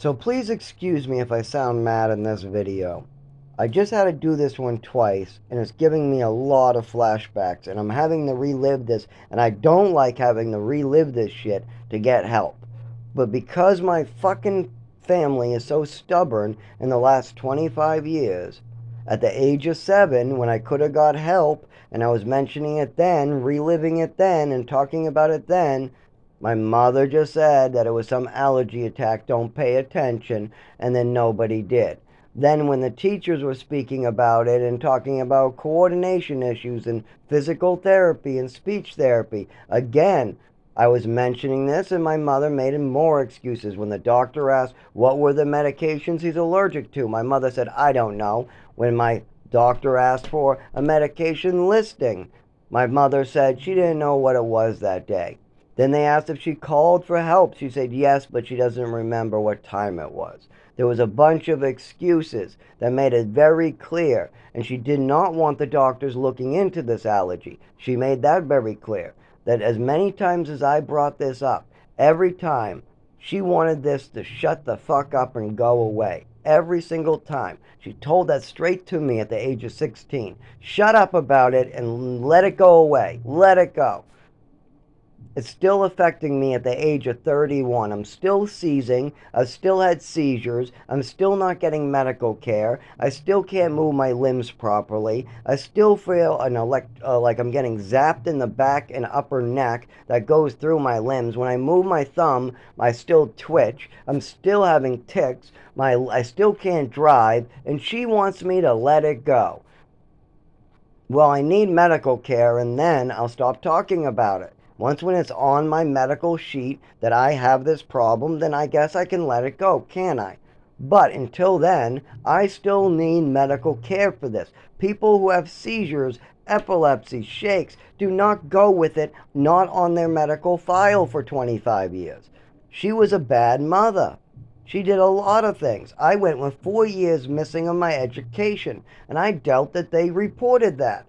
So please excuse me if I sound mad in this video. I just had to do this one twice, and it's giving me a lot of flashbacks, and I'm having to relive this, and I don't like having to relive this shit to get help. But because my fucking family is so stubborn in the last 25 years, at the age of 7, when I could have got help, and I was mentioning it then, reliving it then, and talking about it then, my mother just said that it was some allergy attack, don't pay attention, and then nobody did. Then, when the teachers were speaking about it and talking about coordination issues and physical therapy and speech therapy, again, I was mentioning this, and my mother made more excuses. When the doctor asked what were the medications he's allergic to, my mother said, I don't know. When my doctor asked for a medication listing, my mother said she didn't know what it was that day. Then they asked if she called for help. She said yes, but she doesn't remember what time it was. There was a bunch of excuses that made it very clear, and she did not want the doctors looking into this allergy. She made that very clear, that as many times as I brought this up, every time she wanted this to shut the fuck up and go away. Every single time. She told that straight to me at the age of 16. Shut up about it and let it go away. Let it go. It's still affecting me at the age of 31. I'm still seizing. I've still had seizures. I'm still not getting medical care. I still can't move my limbs properly. I still feel like I'm getting zapped in the back and upper neck that goes through my limbs. When I move my thumb, I still twitch. I'm still having tics. I still can't drive, and she wants me to let it go. Well, I need medical care, and then I'll stop talking about it. Once when it's on my medical sheet that I have this problem, then I guess I can let it go, can I? But until then, I still need medical care for this. People who have seizures, epilepsy, shakes, do not go with it not on their medical file for 25 years. She was a bad mother. She did a lot of things. I went with 4 years missing on my education, and I doubt that they reported that.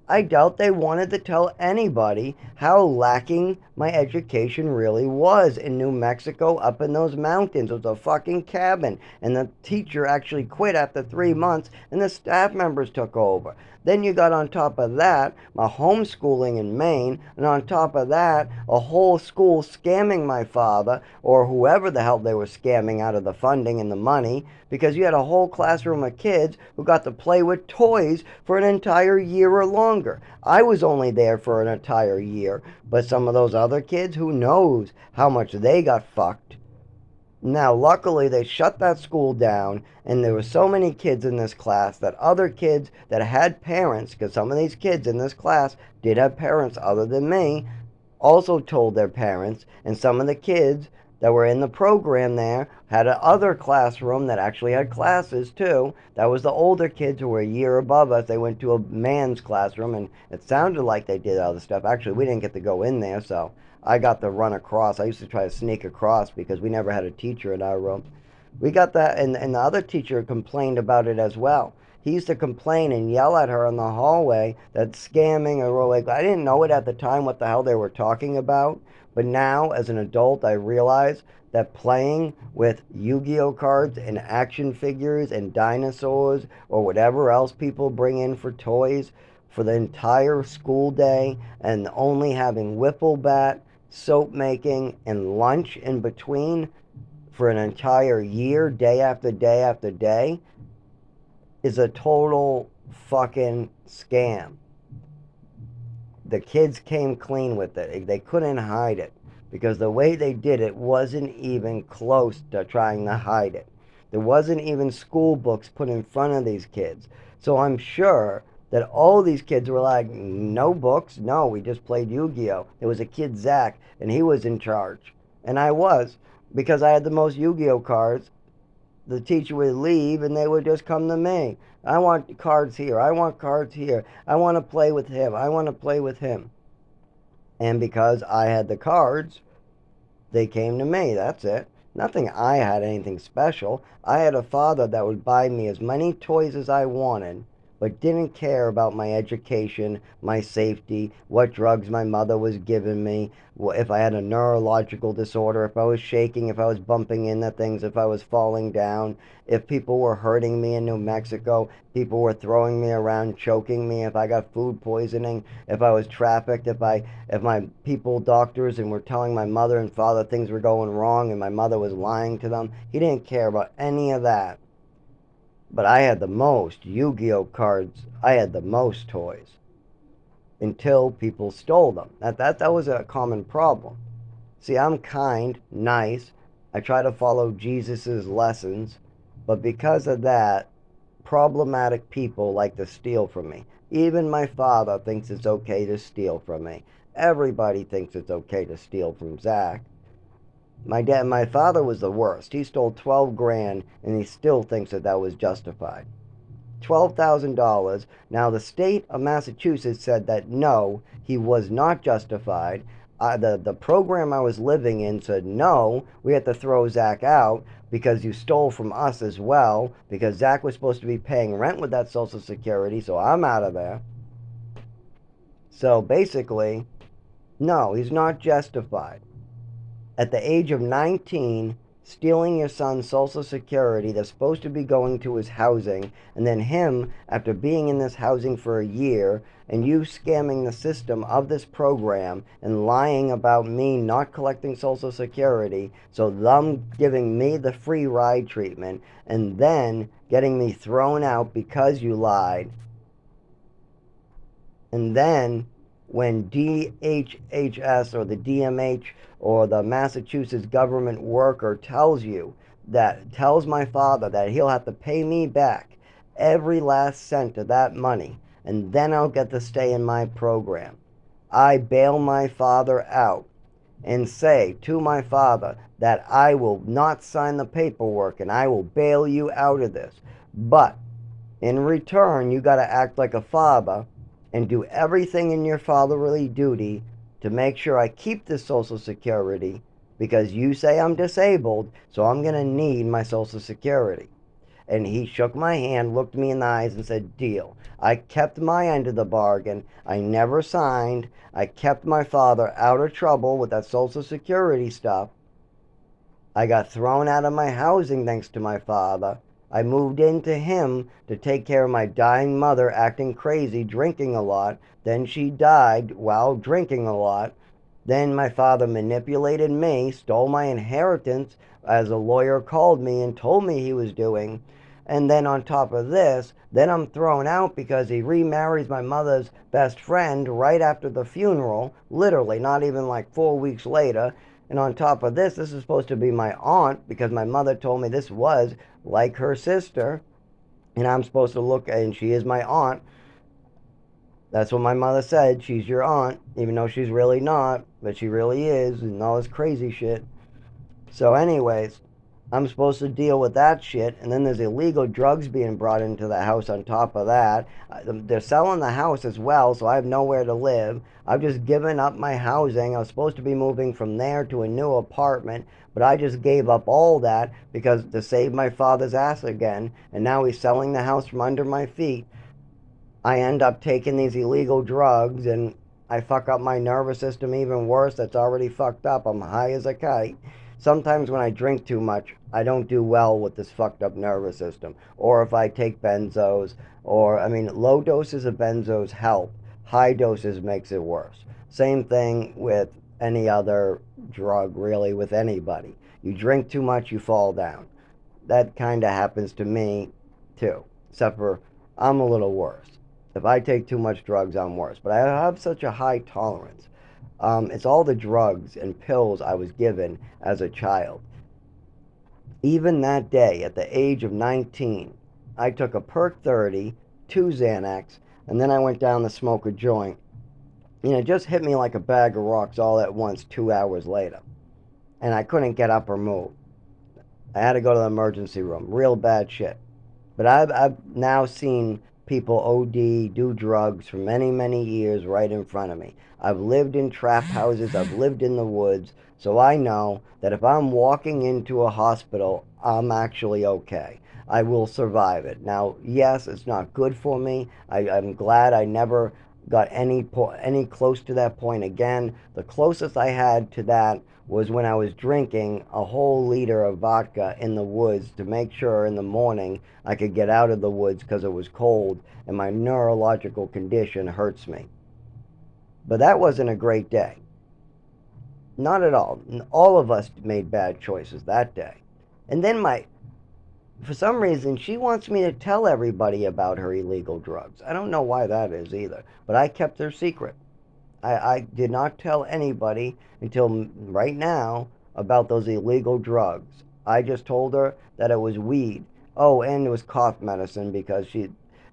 I doubt they wanted to tell anybody how lacking my education really was in New Mexico up in those mountains. It was a fucking cabin, and the teacher actually quit after 3 months, and the staff members took over. Then you got on top of that my homeschooling in Maine, and on top of that, a whole school scamming my father, or whoever the hell they were scamming out of the funding and the money, because you had a whole classroom of kids who got to play with toys for an entire year or longer. I was only there for an entire year, but some of those other kids, who knows how much they got fucked. Now, luckily, they shut that school down, and there were so many kids in this class that other kids that had parents, because some of these kids in this class did have parents other than me, also told their parents, and some of the kids that were in the program there had a other classroom that actually had classes too. That was the older kids who were a year above us. They went to a man's classroom, and it sounded like they did other stuff. Actually, we didn't get to go in there, so I got to run across. I used to try to sneak across because we never had a teacher in our room. We got that, and the other teacher complained about it as well. He used to complain and yell at her in the hallway that scamming, or like, I didn't know it at the time what the hell they were talking about, but now as an adult I realize that playing with Yu-Gi-Oh cards and action figures and dinosaurs or whatever else people bring in for toys for the entire school day, and only having wiffle bat, soap making, and lunch in between for an entire year, day after day after day, is a total fucking scam. The kids came clean with it. They couldn't hide it because the way they did it wasn't even close to trying to hide it. There wasn't even school books put in front of these kids. So I'm sure that all these kids were like, no books, no, we just played Yu-Gi-Oh. There was a kid, Zach, and he was in charge. And I was, because I had the most Yu-Gi-Oh cards. The teacher would leave and they would just come to me. I want cards here. I want cards here. I want to play with him. I want to play with him. And because I had the cards, they came to me. That's it. Nothing I had anything special. I had a father that would buy me as many toys as I wanted but didn't care about my education, my safety, what drugs my mother was giving me, if I had a neurological disorder, if I was shaking, if I was bumping into things, if I was falling down, if people were hurting me in New Mexico, people were throwing me around, choking me, if I got food poisoning, if I was trafficked, if my people doctors and were telling my mother and father things were going wrong and my mother was lying to them. He didn't care about any of that. But I had the most Yu-Gi-Oh cards. I had the most toys until people stole them. That was a common problem. See, I'm kind, nice. I try to follow Jesus's lessons, but because of that, problematic people like to steal from me. Even my father thinks it's okay to steal from me. Everybody thinks it's okay to steal from Zach. My father was the worst. He stole 12 grand and he still thinks that was justified. $12,000. Now, the state of Massachusetts said that no, he was not justified. The program I was living in said no, we had to throw Zach out because you stole from us as well, because Zach was supposed to be paying rent with that Social Security, so I'm out of there. So basically, no, he's not justified. At the age of 19, stealing your son's Social Security that's supposed to be going to his housing, and then him, after being in this housing for a year, and you scamming the system of this program and lying about me not collecting Social Security, so them giving me the free ride treatment, and then getting me thrown out because you lied. And then when DHHS or the DMH or the Massachusetts government worker tells my father that he'll have to pay me back every last cent of that money, and then I'll get to stay in my program. I bail my father out and say to my father that I will not sign the paperwork and I will bail you out of this. But in return, you got to act like a father and do everything in your fatherly duty to make sure I keep this Social Security, because you say I'm disabled, so I'm going to need my Social Security. And he shook my hand, looked me in the eyes, and said, deal. I kept my end of the bargain. I never signed. I kept my father out of trouble with that Social Security stuff. I got thrown out of my housing thanks to my father. I moved into him to take care of my dying mother acting crazy, drinking a lot. Then she died while drinking a lot. Then my father manipulated me, stole my inheritance, as a lawyer called me and told me he was doing. And then on top of this, then I'm thrown out because he remarries my mother's best friend right after the funeral, literally, not even like 4 weeks later. And on top of this is supposed to be my aunt, because my mother told me this was like her sister. And I'm supposed to look, and she is my aunt. That's what my mother said. She's your aunt, even though she's really not, but she really is, and all this crazy shit. So, anyways, I'm supposed to deal with that shit, and then there's illegal drugs being brought into the house on top of that. They're selling the house as well, so I have nowhere to live. I've just given up my housing. I was supposed to be moving from there to a new apartment, but I just gave up all that because to save my father's ass again, and now he's selling the house from under my feet. I end up taking these illegal drugs, and I fuck up my nervous system even worse. That's already fucked up. I'm high as a kite. Sometimes when I drink too much, I don't do well with this fucked up nervous system. Or if I take benzos, low doses of benzos help. High doses makes it worse. Same thing with any other drug, really, with anybody. You drink too much, you fall down. That kind of happens to me, too. Except for I'm a little worse. If I take too much drugs, I'm worse. But I have such a high tolerance. It's all the drugs and pills I was given as a child. Even that day, at the age of 19, I took a Perk 30, 2 Xanax, and then I went down to smoke a joint. And it just hit me like a bag of rocks all at once 2 hours later. And I couldn't get up or move. I had to go to the emergency room. Real bad shit. But I've now seen people OD, do drugs for many, many years right in front of me. I've lived in trap houses, I've lived in the woods, so I know that if I'm walking into a hospital, I'm actually okay. I will survive it. Now, yes, it's not good for me. I'm glad I never got any close to that point again. The closest I had to that was when I was drinking a whole liter of vodka in the woods to make sure in the morning I could get out of the woods because it was cold and my neurological condition hurts me. But that wasn't a great day. Not at all. All of us made bad choices that day. And then for some reason, she wants me to tell everybody about her illegal drugs. I don't know why that is either, but I kept her secret. I did not tell anybody until right now about those illegal drugs. I just told her that it was weed. Oh, and it was cough medicine because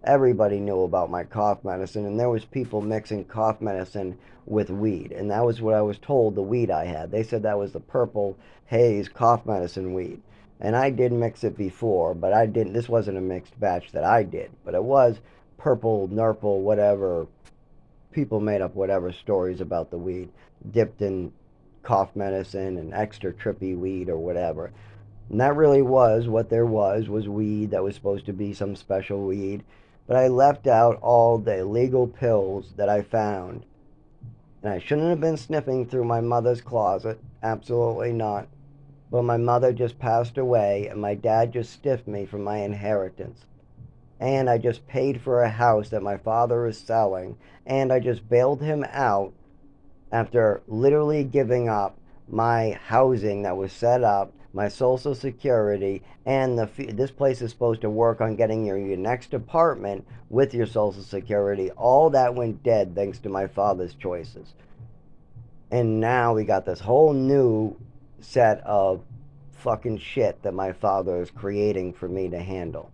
everybody knew about my cough medicine, and there was people mixing cough medicine with weed, and that was what I was told the weed I had. They said that was the Purple Haze cough medicine weed. And I did mix it before, but I didn't. This wasn't a mixed batch that I did, but it was purple, nurple, whatever. People made up whatever stories about the weed, dipped in cough medicine and extra trippy weed or whatever. And that really was what there was weed that was supposed to be some special weed. But I left out all the illegal pills that I found. And I shouldn't have been sniffing through my mother's closet. Absolutely not. But my mother just passed away, and my dad just stiffed me for my inheritance. And I just paid for a house that my father is selling, and I just bailed him out after literally giving up my housing that was set up, my social security, and this place is supposed to work on getting your next apartment with your social security. All that went dead thanks to my father's choices. And now we got this whole new set of fucking shit that my father is creating for me to handle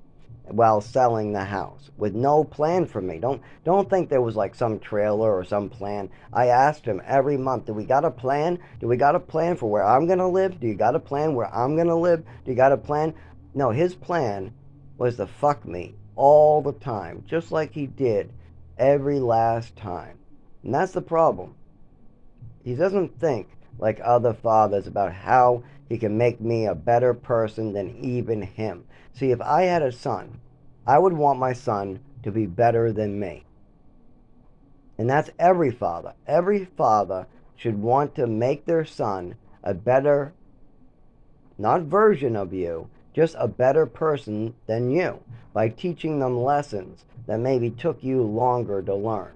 while selling the house with no plan for me. Don't think there was like some trailer or some plan. I asked him every month, do we got a plan? Do we got a plan for where I'm gonna live? Do you got a plan where I'm gonna live? Do you got a plan? No, his plan was to fuck me all the time, just like he did every last time. And that's the problem. He doesn't think like other fathers about how he can make me a better person than even him. See, if I had a son, I would want my son to be better than me. And that's every father. Every father should want to make their son a better, not version of you, just a better person than you by teaching them lessons that maybe took you longer to learn.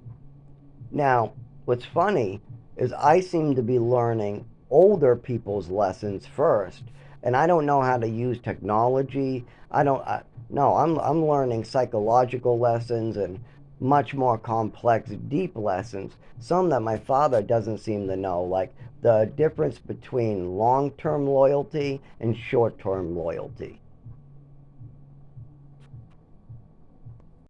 Now, what's funny is I seem to be learning older people's lessons first, and I don't know how to use technology. No, I'm learning psychological lessons and much more complex, deep lessons, some that my father doesn't seem to know, like the difference between long-term loyalty and short-term loyalty.